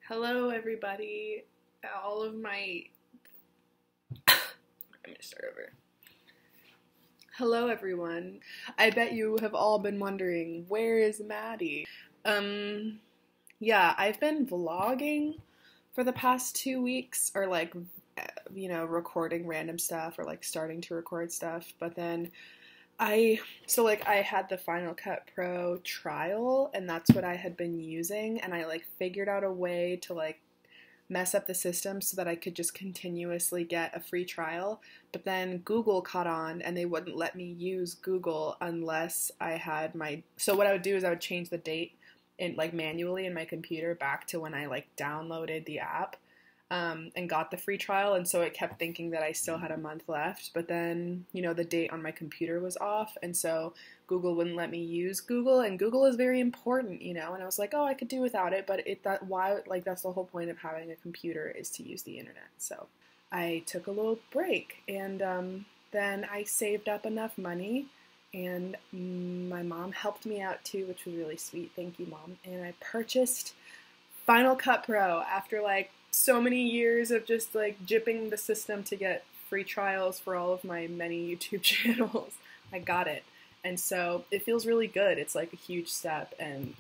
Hello everybody, all of my, I'm gonna start over. Hello everyone. I bet you have all been wondering, where is Maddie? Yeah, I've been vlogging for the past 2 weeks, or like, recording random stuff, or like starting to record stuff, but then I had the Final Cut Pro trial, and that's what I had been using, and I like figured out a way to like mess up the system so that I could just continuously get a free trial, but then Google caught on and they wouldn't let me use Google unless I had so what I would do is I would change the date in like manually in my computer back to when I like downloaded the app and got the free trial, and so it kept thinking that I still had a month left, but then, the date on my computer was off, and so Google wouldn't let me use Google, and Google is very important, and I was like, oh, I could do without it, but that's the whole point of having a computer, is to use the internet. So I took a little break, and then I saved up enough money, and my mom helped me out too, which was really sweet. Thank you, Mom. And I purchased Final Cut Pro after like so many years of just like gypping the system to get free trials for all of my many YouTube channels. I got it, and so it feels really good. It's like a huge step, and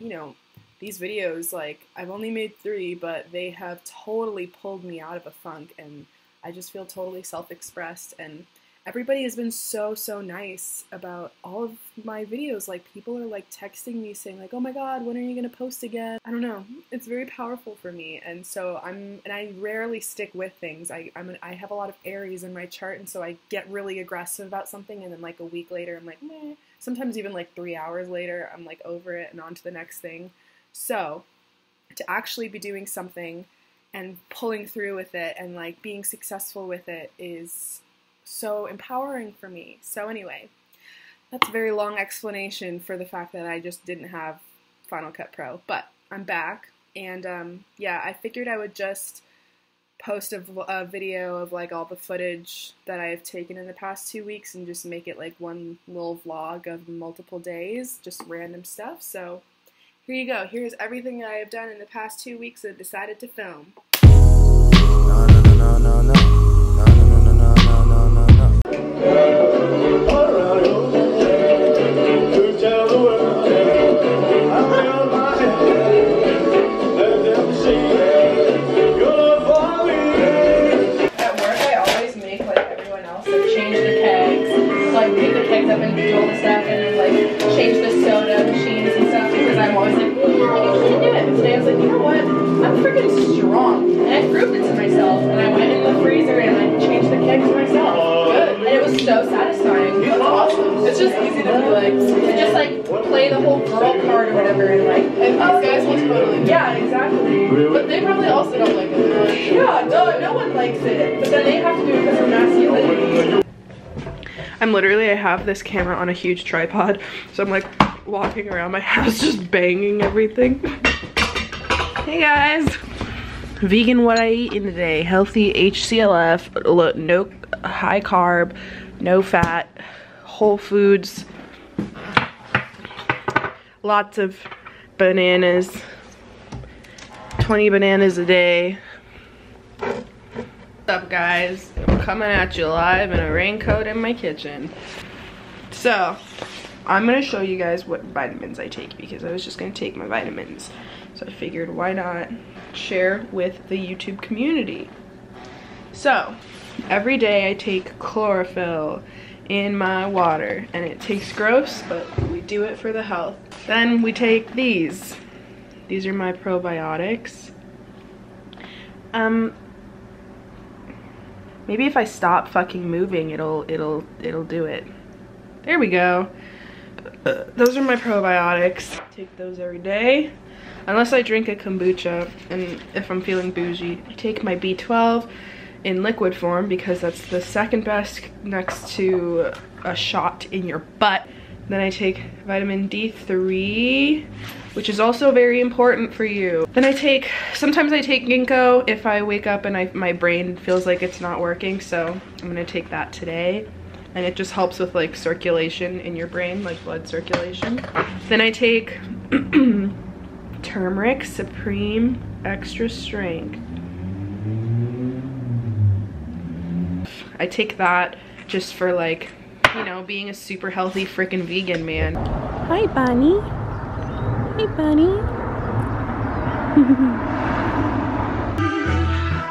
these videos, like, I've only made 3, but they have totally pulled me out of a funk, and I just feel totally self-expressed, and everybody has been so nice about all of my videos. Like, people are like texting me saying like, oh my god, when are you gonna post again? I don't know, it's very powerful for me, and so I rarely stick with things. I have a lot of Aries in my chart, and so I get really aggressive about something, and then like a week later I'm like, meh. Sometimes even like 3 hours later I'm like over it and on to the next thing. So to actually be doing something and pulling through with it and like being successful with it is so empowering for me. So anyway, that's a very long explanation for the fact that I just didn't have Final Cut Pro, but I'm back, and yeah, I figured I would just post a video of like all the footage that I have taken in the past 2 weeks and just make it like one little vlog of multiple days, just random stuff. So here you go. Here's everything that I have done in the past 2 weeks that I decided to film. Up and do all the stuff, and then like change the soda machines and stuff, because I'm always like, I can't do it. And today I was like, you know what? I'm freaking strong, and I proved it to myself. And I went in the freezer and I changed the kegs myself. Good, and it was so satisfying. That's awesome. It's just easy to be like, to just like play the whole girl card or whatever, and like, and these guys will totally. Yeah, exactly. But they probably also don't like it. Like, yeah, no one likes it, but then they have to do it because of masculinity. I have this camera on a huge tripod, so I'm like walking around my house just banging everything. Hey guys! Vegan what I eat in a day. Healthy HCLF, no high carb, no fat, whole foods, lots of bananas, 20 bananas a day. What's up guys? I'm coming at you live in a raincoat in my kitchen. So I'm gonna show you guys what vitamins I take, because I was just gonna take my vitamins, so I figured why not share with the YouTube community. So every day I take chlorophyll in my water, and it tastes gross, but we do it for the health. Then we take these are my probiotics. Maybe if I stop fucking moving, it'll do it. There we go. Those are my probiotics. Take those every day, unless I drink a kombucha, and if I'm feeling bougie. I take my B12 in liquid form, because that's the second best next to a shot in your butt. Then I take vitamin D3, which is also very important for you. Then sometimes I take ginkgo if I wake up and my brain feels like it's not working, so I'm gonna take that today. And it just helps with like circulation in your brain, like blood circulation. Then I take turmeric supreme extra strength. I take that just for like, you know, being a super healthy freaking vegan, man. Hi, Bunny. Hey, Bunny.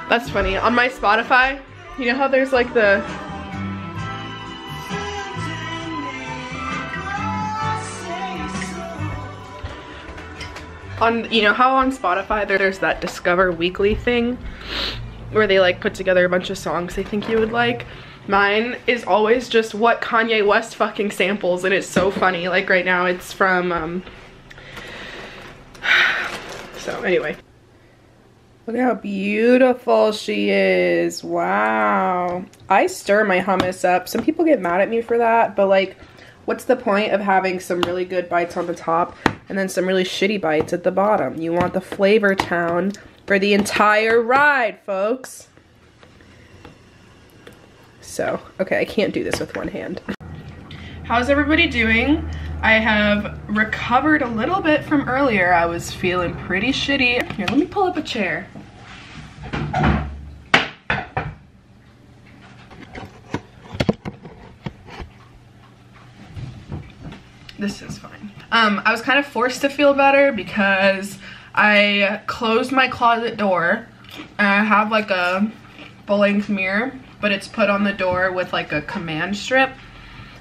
That's funny. On my Spotify, you know how there's like the you know how on Spotify there's that Discover Weekly thing where they like put together a bunch of songs they think you would like? Mine is always just what Kanye West fucking samples, and it's so funny. Like right now it's from so anyway. Look at how beautiful she is. Wow. I stir my hummus up. Some people get mad at me for that, but like, what's the point of having some really good bites on the top and then some really shitty bites at the bottom? You want the flavor town for the entire ride, folks. So, okay, I can't do this with one hand. How's everybody doing? I have recovered a little bit from earlier. I was feeling pretty shitty. Here, let me pull up a chair. This is fine. I was kind of forced to feel better because I closed my closet door and I have like a full-length mirror, but it's put on the door with like a command strip,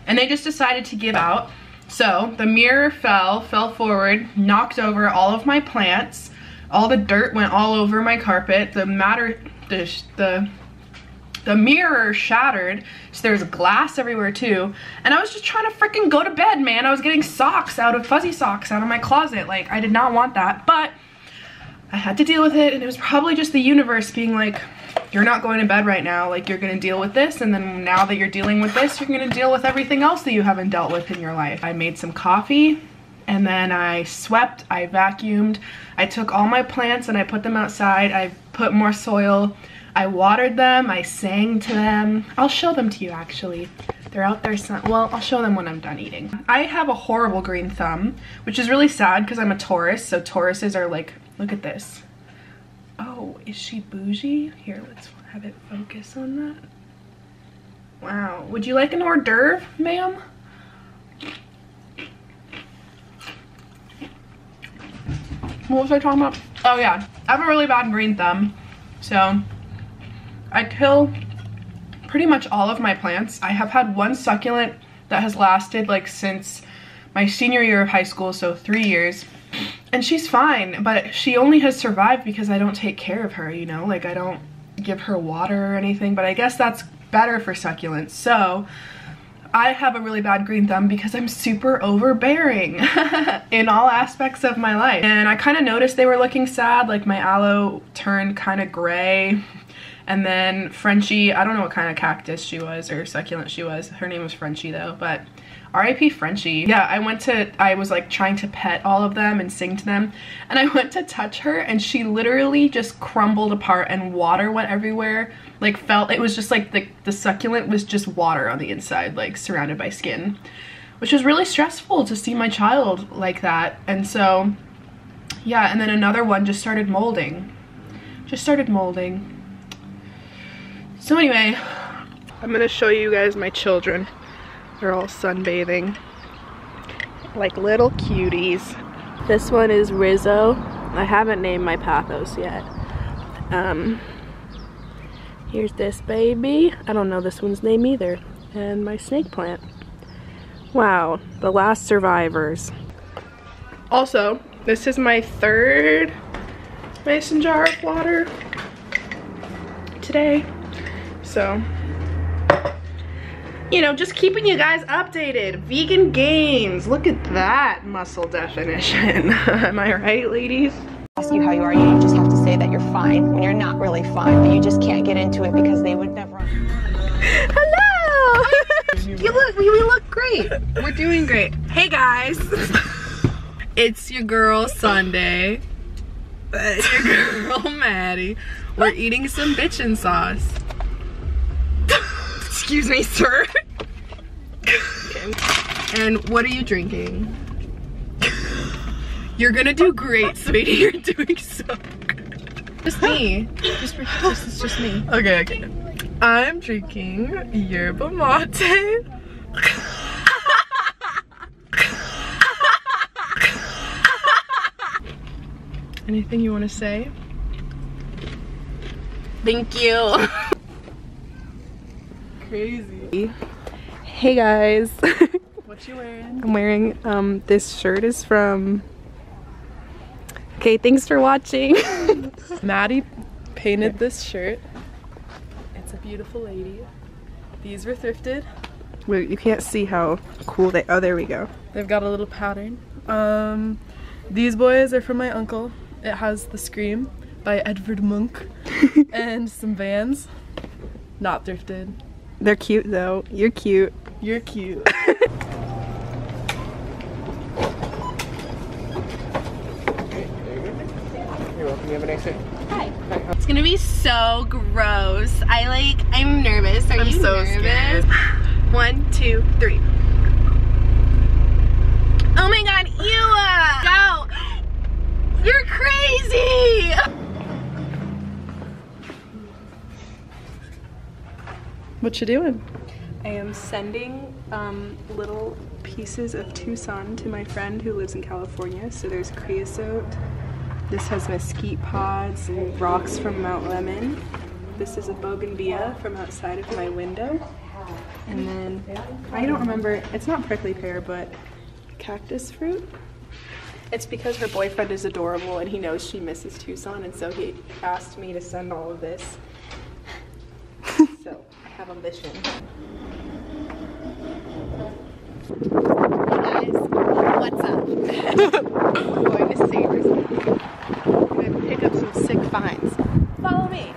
and they just decided to give out. So the mirror fell forward, knocked over all of my plants. All the dirt went all over my carpet. The mirror shattered, so there's glass everywhere too. And I was just trying to freaking go to bed, man. I was getting fuzzy socks out of my closet. Like, I did not want that, but I had to deal with it, and it was probably just the universe being like, you're not going to bed right now. Like, you're gonna deal with this, and then now that you're dealing with this, you're gonna deal with everything else that you haven't dealt with in your life. I made some coffee, and then I swept, I vacuumed, I took all my plants and I put them outside. I put more soil, I watered them, I sang to them. I'll show them to you actually. They're out there, well, I'll show them when I'm done eating. I have a horrible green thumb, which is really sad because I'm a Taurus, so Tauruses are like, look at this. Oh, is she bougie? Here, let's have it focus on that. Wow, would you like an hors d'oeuvre, ma'am? What was I talking about? Oh yeah, I have a really bad green thumb, so I kill pretty much all of my plants. I have had one succulent that has lasted like since my senior year of high school, so 3 years. And she's fine, but she only has survived because I don't take care of her, you know? Like, I don't give her water or anything, but I guess that's better for succulents. So I have a really bad green thumb because I'm super overbearing in all aspects of my life. And I kind of noticed they were looking sad, like my aloe turned kind of gray. And then Frenchie, I don't know what kind of cactus she was or succulent she was. Her name was Frenchie though, but R.I.P. Frenchie. Yeah, I was like trying to pet all of them and sing to them, and I went to touch her and she literally just crumbled apart and water went everywhere. Like, it was just like the succulent was just water on the inside, like surrounded by skin, which was really stressful to see my child like that. And so, yeah, and then another one just started molding. So anyway, I'm gonna show you guys my children. They're all sunbathing like little cuties. This one is Rizzo. I haven't named my Pathos yet. Here's this baby. I don't know this one's name either. And my snake plant. Wow, the last survivors. Also, this is my third mason jar of water today. So, you know, just keeping you guys updated. Vegan gains. Look at that muscle definition. Am I right, ladies? Ask you how you are, you just have to say that you're fine when you're not really fine, but you just can't get into it because they would never. Hello! we look great. We're doing great. Hey guys. It's your girl Sunday. It's your girl Maddie. We're eating some bitchin' sauce. Excuse me, sir. Okay. And what are you drinking? You're gonna do great, sweetie. You're doing so good. Just me. It's just me. Okay, okay. I'm drinking yerba mate. Anything you want to say? Thank you. Crazy. Hey guys. What you wearing? I'm wearing this shirt is from. Okay, thanks for watching. Maddie painted this shirt. It's a beautiful lady. These were thrifted. Wait, you can't see how cool they. Oh, there we go. They've got a little pattern. These boys are from my uncle. It has The Scream by Edvard Munch and some Vans. Not thrifted. They're cute though. You're cute. You're cute. You're welcome. You have a nice day. Hi. It's gonna be so gross. I'm nervous. Are I'm you so nervous? scared. 1, 2, 3. Oh my god, go! You're crazy! What you doing? I am sending little pieces of Tucson to my friend who lives in California. So there's creosote. This has mesquite pods and rocks from Mount Lemon. This is a bougainvillea from outside of my window. And then, I don't remember, it's not prickly pear, but cactus fruit. It's because her boyfriend is adorable and he knows she misses Tucson, and so he asked me to send all of this. So, I have a mission. Hey guys, what's up? I'm going to Savers. I'm gonna pick up some sick finds. Follow me.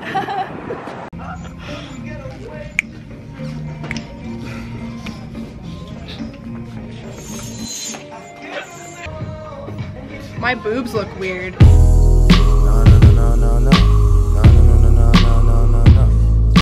My boobs look weird.